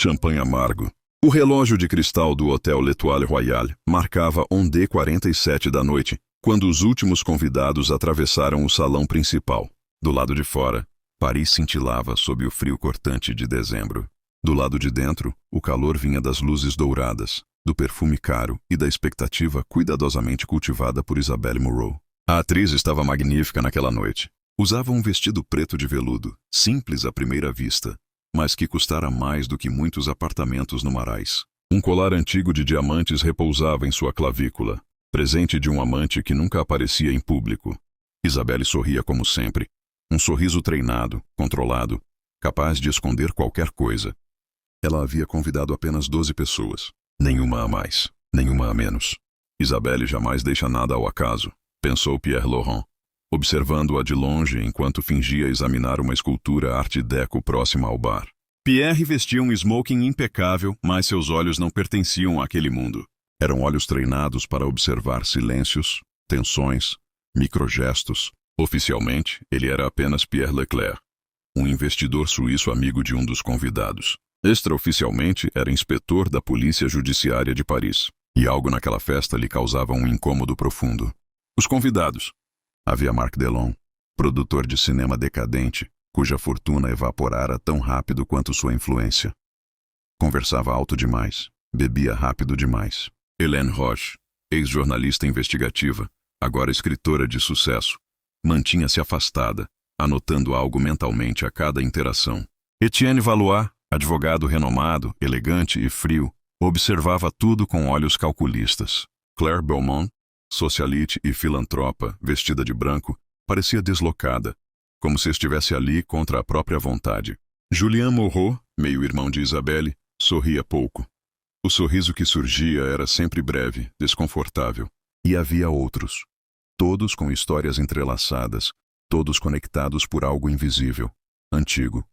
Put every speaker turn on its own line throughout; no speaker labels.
champanhe amargo. O relógio de cristal do Hotel L'Étoile Royale marcava 1h47 da noite, quando os últimos convidados atravessaram o salão principal. Do lado de fora, Paris cintilava sob o frio cortante de dezembro. Do lado de dentro, o calor vinha das luzes douradas, do perfume caro e da expectativa cuidadosamente cultivada por Isabelle Moreau. A atriz estava magnífica naquela noite. Usava um vestido preto de veludo, simples à primeira vista, mas que custara mais do que muitos apartamentos no Marais. Um colar antigo de diamantes repousava em sua clavícula, presente de um amante que nunca aparecia em público. Isabelle sorria como sempre, um sorriso treinado, controlado, capaz de esconder qualquer coisa. Ela havia convidado apenas 12 pessoas, nenhuma a mais, nenhuma a menos. Isabelle jamais deixa nada ao acaso, pensou Pierre Laurent, observando-a de longe enquanto fingia examinar uma escultura arte déco próxima ao bar. Pierre vestia um smoking impecável, mas seus olhos não pertenciam àquele mundo. Eram olhos treinados para observar silêncios, tensões, microgestos. Oficialmente, ele era apenas Pierre Leclerc, um investidor suíço amigo de um dos convidados. Extraoficialmente, era inspetor da Polícia Judiciária de Paris. E algo naquela festa lhe causava um incômodo profundo. Os convidados. Havia Marc Delon, produtor de cinema decadente, cuja fortuna evaporara tão rápido quanto sua influência. Conversava alto demais, bebia rápido demais. Hélène Roche, ex-jornalista investigativa, agora escritora de sucesso, mantinha-se afastada, anotando algo mentalmente a cada interação. Etienne Valois, advogado renomado, elegante e frio, observava tudo com olhos calculistas. Claire Beaumont, socialite e filantropa, vestida de branco, parecia deslocada, como se estivesse ali contra a própria vontade. Julien Moreau, meio-irmão de Isabelle, sorria pouco. O sorriso que surgia era sempre breve, desconfortável. E havia outros. Todos com histórias entrelaçadas, todos conectados por algo invisível, antigo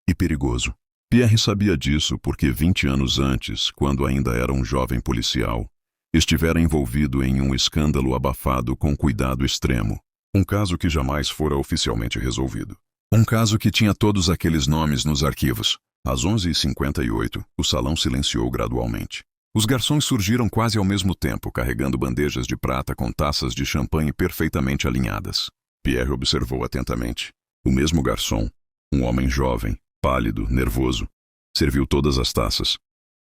e perigoso. Pierre sabia disso porque 20 anos antes, quando ainda era um jovem policial, estivera envolvido em um escândalo abafado com cuidado extremo. Um caso que jamais fora oficialmente resolvido. Um caso que tinha todos aqueles nomes nos arquivos. Às 11h58, o salão silenciou gradualmente. Os garçons surgiram quase ao mesmo tempo, carregando bandejas de prata com taças de champanhe perfeitamente alinhadas. Pierre observou atentamente. O mesmo garçom, um homem jovem, pálido, nervoso, serviu todas as taças.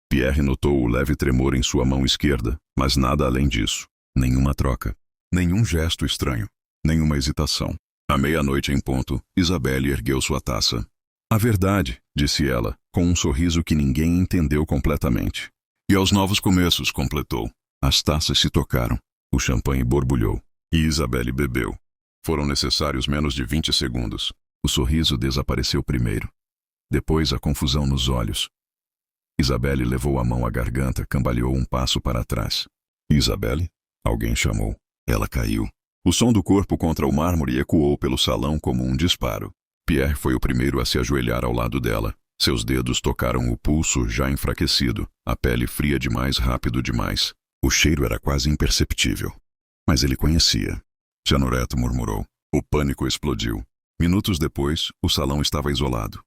Pierre notou o leve tremor em sua mão esquerda, mas nada além disso. Nenhuma troca. Nenhum gesto estranho. Nenhuma hesitação. À meia-noite em ponto, Isabelle ergueu sua taça. A verdade, disse ela, com um sorriso que ninguém entendeu completamente. E aos novos começos, completou. As taças se tocaram. O champanhe borbulhou. E Isabelle bebeu. Foram necessários menos de 20 segundos. O sorriso desapareceu primeiro. Depois a confusão nos olhos. Isabelle levou a mão à garganta, cambaleou um passo para trás. Isabelle? Alguém chamou. Ela caiu. O som do corpo contra o mármore ecoou pelo salão como um disparo. Pierre foi o primeiro a se ajoelhar ao lado dela. Seus dedos tocaram o pulso já enfraquecido, a pele fria demais, rápido demais. O cheiro era quase imperceptível. Mas ele conhecia. Jeanneret murmurou. O pânico explodiu. Minutos depois, o salão estava isolado.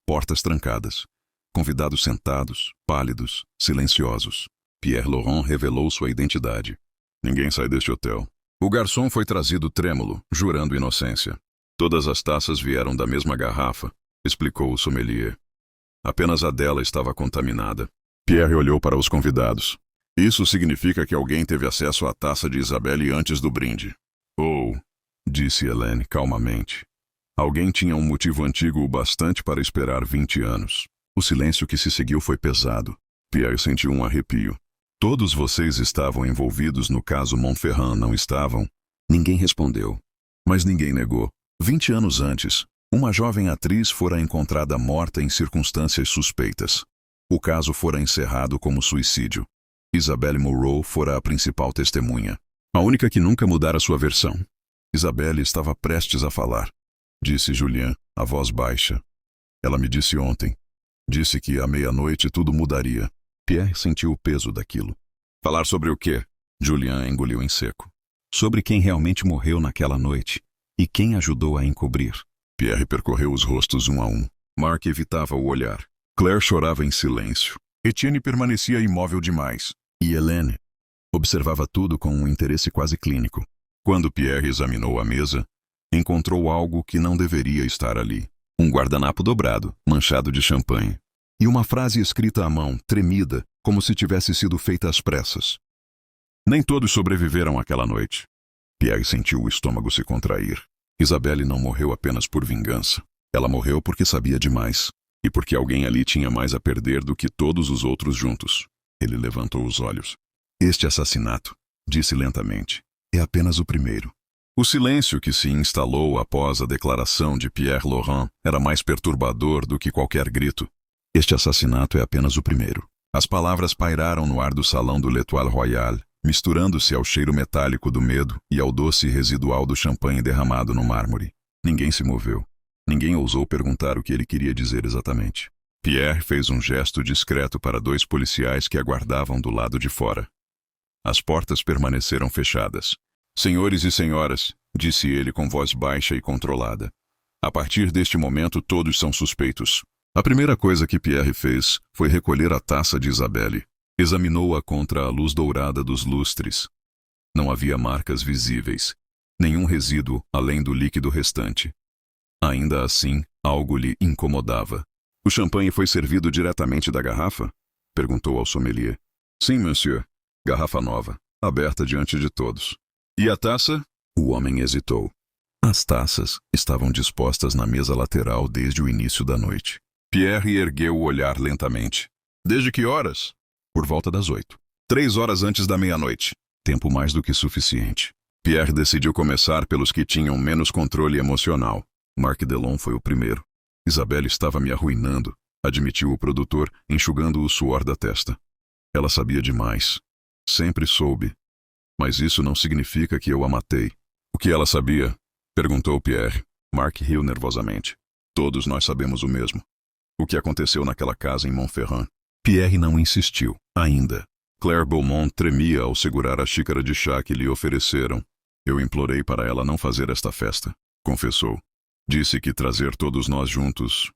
Portas trancadas. Convidados sentados, pálidos, silenciosos. Pierre Laurent revelou sua identidade. Ninguém sai deste hotel. O garçom foi trazido trêmulo, jurando inocência. Todas as taças vieram da mesma garrafa, explicou o sommelier. Apenas a dela estava contaminada. Pierre olhou para os convidados. Isso significa que alguém teve acesso à taça de Isabelle antes do brinde. Oh, disse Hélène calmamente. Alguém tinha um motivo antigo o bastante para esperar 20 anos. O silêncio que se seguiu foi pesado. Pierre sentiu um arrepio. Todos vocês estavam envolvidos no caso Montferrand, não estavam? Ninguém respondeu. Mas ninguém negou. 20 anos antes, uma jovem atriz fora encontrada morta em circunstâncias suspeitas. O caso fora encerrado como suicídio. Isabelle Moreau fora a principal testemunha. A única que nunca mudara sua versão. Isabelle estava prestes a falar. Disse Julien, a voz baixa. Ela me disse ontem. Disse que à meia-noite tudo mudaria. Pierre sentiu o peso daquilo. Falar sobre o quê? Julien engoliu em seco. Sobre quem realmente morreu naquela noite e quem ajudou a encobrir. Pierre percorreu os rostos um a um. Marc evitava o olhar. Claire chorava em silêncio. Etienne permanecia imóvel demais. E Hélène observava tudo com um interesse quase clínico. Quando Pierre examinou a mesa, encontrou algo que não deveria estar ali. Um guardanapo dobrado, manchado de champanhe. E uma frase escrita à mão, tremida, como se tivesse sido feita às pressas. Nem todos sobreviveram àquela noite. Pierre sentiu o estômago se contrair. Isabelle não morreu apenas por vingança. Ela morreu porque sabia demais. E porque alguém ali tinha mais a perder do que todos os outros juntos. Ele levantou os olhos. Este assassinato, disse lentamente, é apenas o primeiro. O silêncio que se instalou após a declaração de Pierre Laurent era mais perturbador do que qualquer grito. Este assassinato é apenas o primeiro. As palavras pairaram no ar do salão do L'Étoile Royale, misturando-se ao cheiro metálico do medo e ao doce residual do champanhe derramado no mármore. Ninguém se moveu. Ninguém ousou perguntar o que ele queria dizer exatamente. Pierre fez um gesto discreto para 2 policiais que aguardavam do lado de fora. As portas permaneceram fechadas. Senhores e senhoras, disse ele com voz baixa e controlada. A partir deste momento todos são suspeitos. A primeira coisa que Pierre fez foi recolher a taça de Isabelle. Examinou-a contra a luz dourada dos lustres. Não havia marcas visíveis. Nenhum resíduo além do líquido restante. Ainda assim, algo lhe incomodava. O champanhe foi servido diretamente da garrafa? Perguntou ao sommelier. Sim, monsieur. Garrafa nova, aberta diante de todos. E a taça? O homem hesitou. As taças estavam dispostas na mesa lateral desde o início da noite. Pierre ergueu o olhar lentamente. Desde que horas? Por volta das 8. 3 horas antes da meia-noite. Tempo mais do que suficiente. Pierre decidiu começar pelos que tinham menos controle emocional. Marc Delon foi o primeiro. Isabelle estava me arruinando, admitiu o produtor, enxugando o suor da testa. Ela sabia demais. Sempre soube. Mas isso não significa que eu a matei. O que ela sabia? Perguntou Pierre. Marc riu nervosamente. Todos nós sabemos o mesmo. O que aconteceu naquela casa em Montferrand. Pierre não insistiu, ainda. Claire Beaumont tremia ao segurar a xícara de chá que lhe ofereceram. Eu implorei para ela não fazer esta festa, confessou. Disse que trazer todos nós juntos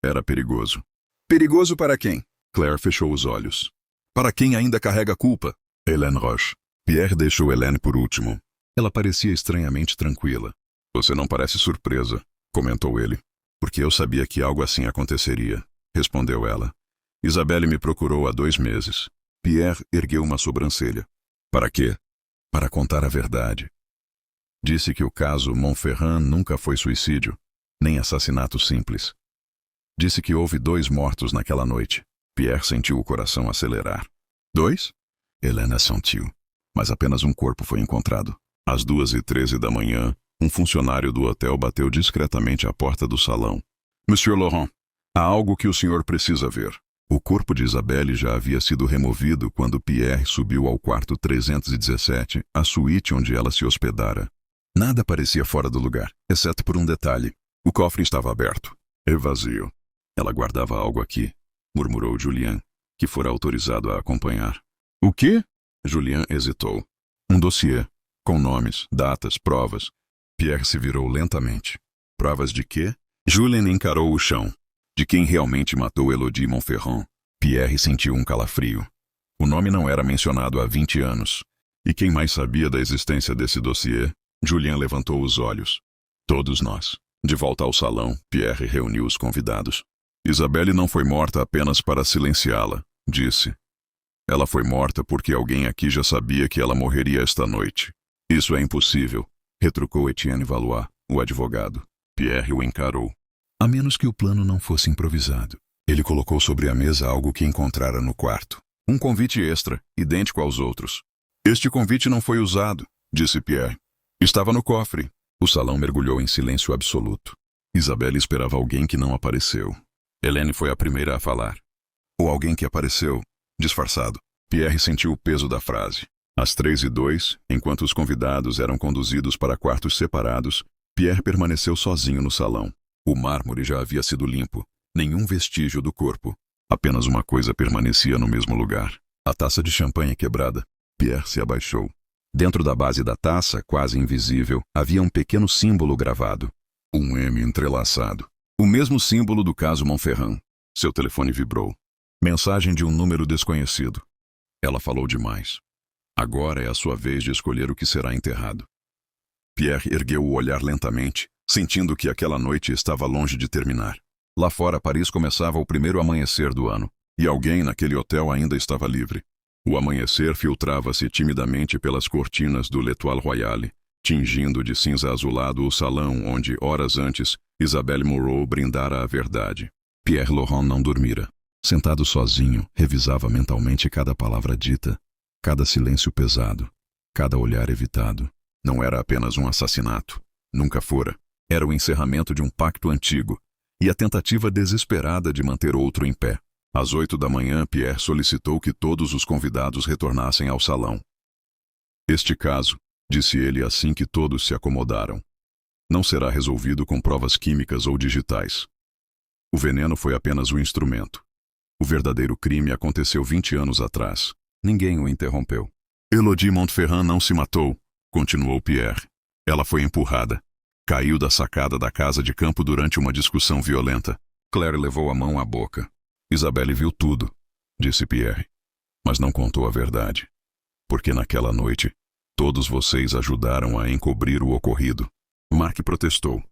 era perigoso. Perigoso para quem? Claire fechou os olhos. Para quem ainda carrega culpa? Hélène Roche. Pierre deixou Hélène por último. Ela parecia estranhamente tranquila. Você não parece surpresa, comentou ele. Porque eu sabia que algo assim aconteceria, respondeu ela. Isabelle me procurou há 2 meses. Pierre ergueu uma sobrancelha. Para quê? Para contar a verdade. Disse que o caso Montferrand nunca foi suicídio, nem assassinato simples. Disse que houve 2 mortos naquela noite. Pierre sentiu o coração acelerar. 2? Helena sentiu. Mas apenas um corpo foi encontrado. Às 2h13 da manhã, um funcionário do hotel bateu discretamente à porta do salão. Monsieur Laurent, há algo que o senhor precisa ver. O corpo de Isabelle já havia sido removido quando Pierre subiu ao quarto 317, a suíte onde ela se hospedara. Nada parecia fora do lugar, exceto por um detalhe. O cofre estava aberto e vazio. Ela guardava algo aqui, murmurou Julien, que fora autorizado a acompanhar. O quê? Julien hesitou. Um dossiê, com nomes, datas, provas. Pierre se virou lentamente. Provas de quê? Julien encarou o chão. De quem realmente matou Elodie Montferrand. Pierre sentiu um calafrio. O nome não era mencionado há 20 anos. E quem mais sabia da existência desse dossiê? Julien levantou os olhos. Todos nós. De volta ao salão, Pierre reuniu os convidados. Isabelle não foi morta apenas para silenciá-la, disse. Ela foi morta porque alguém aqui já sabia que ela morreria esta noite. Isso é impossível, retrucou Etienne Valois, o advogado. Pierre o encarou. A menos que o plano não fosse improvisado. Ele colocou sobre a mesa algo que encontrara no quarto. Um convite extra, idêntico aos outros. Este convite não foi usado, disse Pierre. Estava no cofre. O salão mergulhou em silêncio absoluto. Isabelle esperava alguém que não apareceu. Hélène foi a primeira a falar. Ou alguém que apareceu, disfarçado. Pierre sentiu o peso da frase. Às 3h02, enquanto os convidados eram conduzidos para quartos separados, Pierre permaneceu sozinho no salão. O mármore já havia sido limpo. Nenhum vestígio do corpo. Apenas uma coisa permanecia no mesmo lugar. A taça de champanhe quebrada. Pierre se abaixou. Dentro da base da taça, quase invisível, havia um pequeno símbolo gravado. Um M entrelaçado. O mesmo símbolo do caso Montferrand. Seu telefone vibrou. Mensagem de um número desconhecido. Ela falou demais. Agora é a sua vez de escolher o que será enterrado. Pierre ergueu o olhar lentamente, sentindo que aquela noite estava longe de terminar. Lá fora, Paris começava o primeiro amanhecer do ano, e alguém naquele hotel ainda estava livre. O amanhecer filtrava-se timidamente pelas cortinas do L'Étoile Royale, tingindo de cinza azulado o salão onde, horas antes, Isabelle Moreau brindara a verdade. Pierre Laurent não dormira. Sentado sozinho, revisava mentalmente cada palavra dita, cada silêncio pesado, cada olhar evitado. Não era apenas um assassinato. Nunca fora. Era o encerramento de um pacto antigo e a tentativa desesperada de manter outro em pé. Às 8 da manhã, Pierre solicitou que todos os convidados retornassem ao salão. Este caso, disse ele assim que todos se acomodaram, não será resolvido com provas químicas ou digitais. O veneno foi apenas um instrumento. O verdadeiro crime aconteceu 20 anos atrás. Ninguém o interrompeu. Elodie Montferrand não se matou, continuou Pierre. Ela foi empurrada. Caiu da sacada da casa de campo durante uma discussão violenta. Claire levou a mão à boca. Isabelle viu tudo, disse Pierre, mas não contou a verdade. Porque naquela noite, todos vocês ajudaram a encobrir o ocorrido. Marc protestou.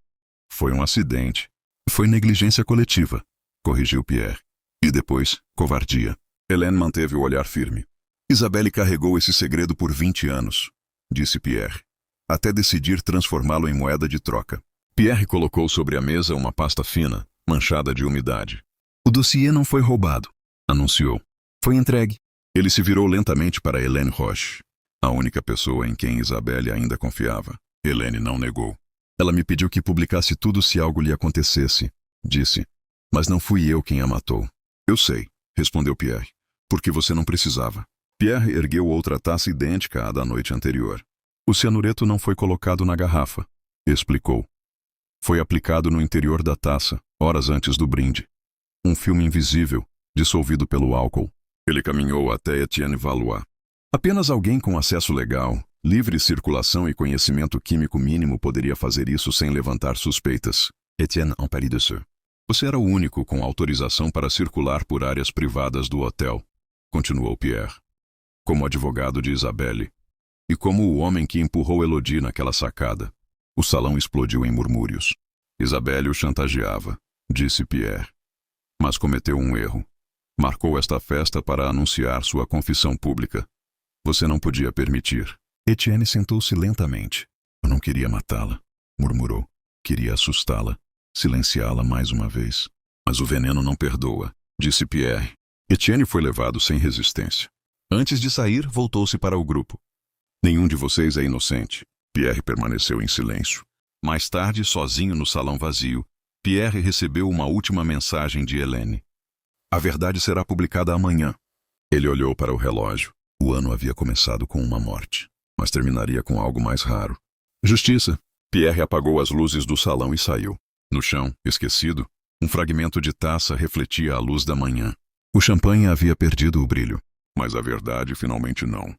Foi um acidente. Foi negligência coletiva, corrigiu Pierre. E depois, covardia. Hélène manteve o olhar firme. Isabelle carregou esse segredo por 20 anos, disse Pierre, até decidir transformá-lo em moeda de troca. Pierre colocou sobre a mesa uma pasta fina, manchada de umidade. O dossiê não foi roubado, anunciou. Foi entregue. Ele se virou lentamente para Hélène Roche, a única pessoa em quem Isabelle ainda confiava. Hélène não negou. Ela me pediu que publicasse tudo se algo lhe acontecesse, disse. Mas não fui eu quem a matou. Eu sei, respondeu Pierre, porque você não precisava. Pierre ergueu outra taça idêntica à da noite anterior. O cianureto não foi colocado na garrafa, explicou. Foi aplicado no interior da taça, horas antes do brinde. Um filme invisível, dissolvido pelo álcool. Ele caminhou até Etienne Valois. Apenas alguém com acesso legal, livre circulação e conhecimento químico mínimo poderia fazer isso sem levantar suspeitas. Etienne en Paris de Seu. Você era o único com autorização para circular por áreas privadas do hotel, continuou Pierre. Como advogado de Isabelle. E como o homem que empurrou Elodie naquela sacada. O salão explodiu em murmúrios. Isabelle o chantageava, disse Pierre. Mas cometeu um erro. Marcou esta festa para anunciar sua confissão pública. Você não podia permitir. Etienne sentou-se lentamente. Eu não queria matá-la, murmurou. Queria assustá-la, silenciá-la mais uma vez. Mas o veneno não perdoa, disse Pierre. Etienne foi levado sem resistência. Antes de sair, voltou-se para o grupo. Nenhum de vocês é inocente. Pierre permaneceu em silêncio. Mais tarde, sozinho no salão vazio, Pierre recebeu uma última mensagem de Hélène. A verdade será publicada amanhã. Ele olhou para o relógio. O ano havia começado com uma morte, mas terminaria com algo mais raro. Justiça. Pierre apagou as luzes do salão e saiu. No chão, esquecido, um fragmento de taça refletia a luz da manhã. O champanhe havia perdido o brilho, mas a verdade finalmente não.